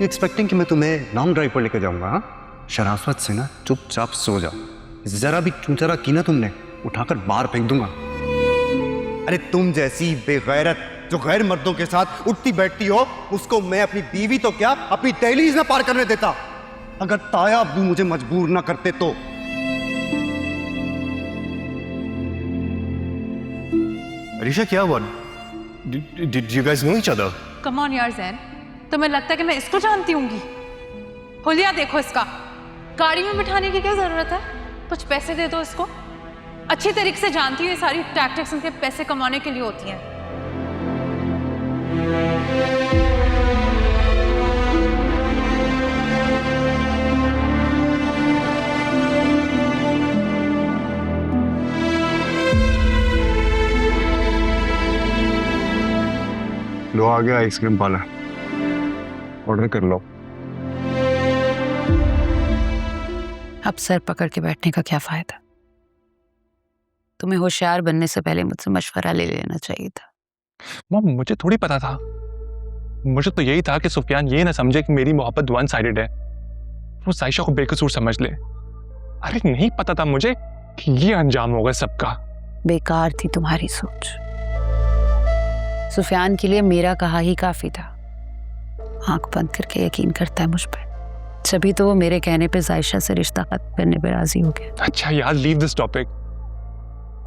Expecting कि मैं तुम्हें लॉन्ग ड्राइव पर लेकर जाऊंगा? हाँ, शराफत से ना चुपचाप सो जाओ। जरा भी चूचरा की ना तुमने, उठाकर बाहर फेंक दूंगा। अरे तुम जैसी बेगैरत जो गैर मर्दों के साथ उठती बैठती हो, उसको मैं अपनी बीवी तो क्या अपनी दहलीज न पार करने देता, अगर ताया अब्बू मुझे मजबूर ना करते तो। अरीशा क्या हुआ? Did you guys know each other? Come on यार ज़ैन, तुम्हें लगता है कि मैं इसको जानती होंगी? हुलिया देखो इसका, गाड़ी में बिठाने की क्या जरूरत है? कुछ पैसे दे दो इसको। अच्छी तरीके से जानती हूँ ये सारी टैक्टिक्स इनके पैसे कमाने के लिए होती हैं। लो आ गया आइसक्रीम वाला, ऑर्डर कर लो। अब सर पकड़ के बैठने का क्या फायदा? तुम्हें होशियार बनने से पहले मुझसे मशवरा ले लेना चाहिए था। मॉम, मुझे थोड़ी पता था। मुझे तो यही था कि सुफियान ये ना समझे कि मेरी मोहब्बत वन साइडेड है, वो साइशा को बेकसूर समझ ले। अरे नहीं पता था मुझे कि ये अंजाम होगा सबका। बेकार थी तुम्हारी सोच। सुफियान के लिए मेरा कहा ही काफी था। आंख बंद करके यकीन करता है मुझ पर, तभी तो वो मेरे कहने पे जायशा से रिश्ता खत्म करने पर राजी हो गया। अच्छा यार, लीव दिस टॉपिक।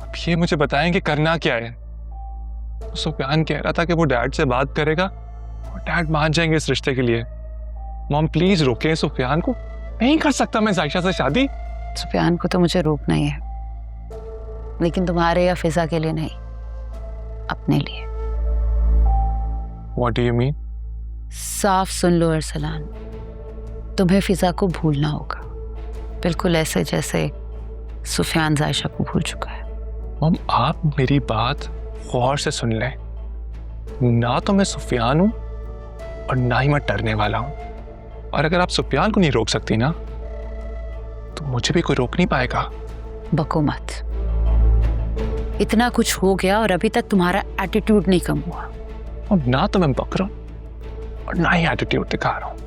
अब ये मुझे बताएं कि करना क्या है। सुफियान कह रहा था कि वो डैड से बात करेगा और डैड मान जाएंगे इस रिश्ते के लिए। मॉम प्लीज रोकें सुफियान को, नहीं कर सकता मैं जायशा से शादी। सुफियान को तो मुझे रोकना ही है, लेकिन तुम्हारे या फिजा के लिए नहीं, अपने लिए। What do you mean? साफ सुन लो अरसलान, तुम्हें फिजा को भूलना होगा, बिल्कुल ऐसे जैसे सुफियान जायशा को भूल चुका है। मॉम आप मेरी बात गौर से सुन लें, ना तो मैं सुफियान हूं और ना ही मैं डरने वाला हूं। और अगर आप सुफियान को नहीं रोक सकती ना, तो मुझे भी कोई रोक नहीं पाएगा। बको मत, इतना कुछ हो गया और अभी तक तुम्हारा एटीट्यूड नहीं कम हुआ। और ना तो मैं बक रहा हूं और ना ही एटीट्यूड दिखा रहा हूं,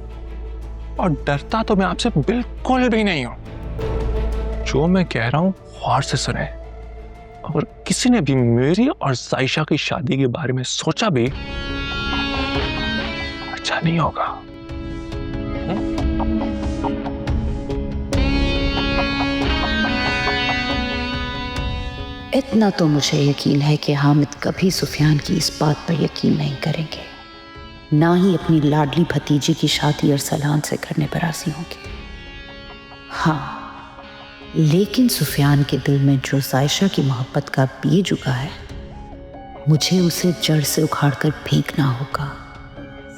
और डरता तो मैं आपसे बिल्कुल भी नहीं हूं। जो मैं कह रहा हूं गौर से सुने। अगर किसी ने भी मेरी और जायशा की शादी के बारे में सोचा भी, अच्छा नहीं होगा। इतना तो मुझे यकीन है कि हामिद कभी सुफियान की इस बात पर यकीन नहीं करेंगे, ना ही अपनी लाडली भतीजी की शादी अरसलान से करने पर राजी होंगे। हाँ, लेकिन सुफियान के दिल में जो जायशा की मोहब्बत का बीज उगा है, मुझे उसे जड़ से उखाड़कर फेंकना होगा,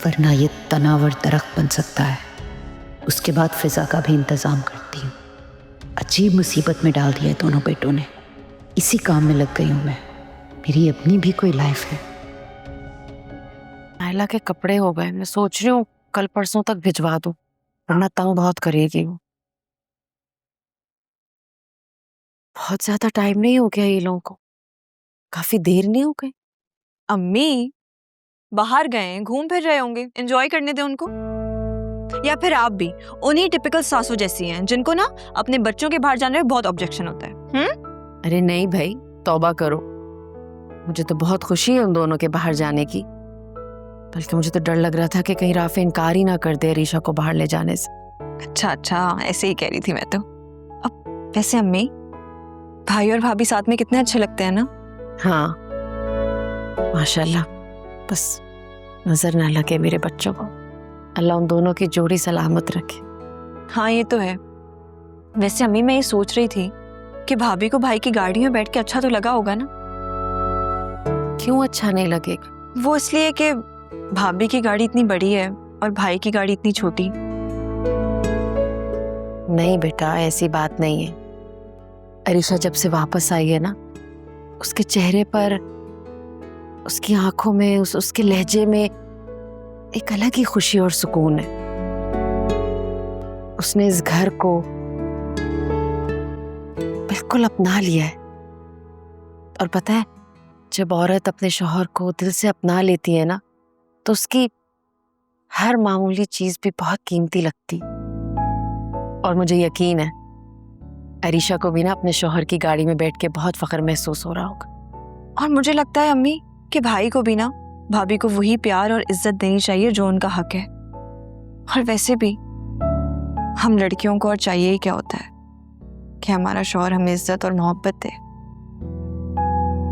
वरना ये तनावर दरख्त बन सकता है। उसके बाद फिजा का भी इंतजाम करती हूँ। अजीब मुसीबत में डाल दिया दोनों बेटों ने, इसी काम में लग गई हूँ मैं। मेरी अपनी भी कोई लाइफ है। नायला के कपड़े हो गए, मैं सोच रही हूँ कल परसों तक भिजवा दूँ, वरना तंग बहुत करेगी वो। बहुत ज्यादा टाइम नहीं हो गया ये लोगों को? काफी देर नहीं हो गई? अम्मी बाहर गए हैं, घूम फिर रहे होंगे, एंजॉय करने दे उनको। या फिर आप भी उन्हीं टिपिकल सासू जैसी हैं जिनको ना अपने बच्चों के बाहर जाने में बहुत ऑब्जेक्शन होता है। अरे नहीं भाई, तौबा करो। मुझे तो बहुत खुशी है उन दोनों के बाहर जाने की, बल्कि मुझे तो डर लग रहा था कि कहीं राफे इनकार ही ना कर दे अरीशा को बाहर ले जाने से। अच्छा, ऐसे ही कह रही थी मैं तो। अब वैसे अम्मी, भाई और भाभी साथ में कितने अच्छे लगते हैं ना। हाँ माशाल्लाह, बस नजर ना लगे मेरे बच्चों को। अल्लाह उन दोनों की जोड़ी सलामत रखे। हाँ ये तो है। वैसे अम्मी मैं ये सोच रही थी कि भाभी को भाई की गाड़ी में बैठ के अच्छा तो लगा होगा ना। क्यों अच्छा नहीं लगेगा? वो इसलिए कि भाभी की गाड़ी इतनी बड़ी है और भाई की गाड़ी इतनी छोटी। नहीं बेटा, ऐसी बात नहीं है। अरीशा जब से वापस आई है ना, उसके चेहरे पर, उसकी आंखों में, उसके लहजे में एक अलग ही खुशी और सुकून है। उसने इस घर को बिल्कुल अपना लिया है। और पता है, जब औरत अपने शौहर को दिल से अपना लेती है ना, तो उसकी हर मामूली चीज भी बहुत कीमती लगती। और मुझे यकीन है अरीशा को भी ना अपने शौहर की गाड़ी में बैठ के बहुत फख्र महसूस हो रहा होगा। और मुझे लगता है अम्मी कि भाई को भी ना भाभी को वही प्यार और इज्जत देनी चाहिए जो उनका हक है। और वैसे भी हम लड़कियों को और चाहिए ही क्या होता है कि हमारा शौहर हमें इज्जत और मोहब्बत दे।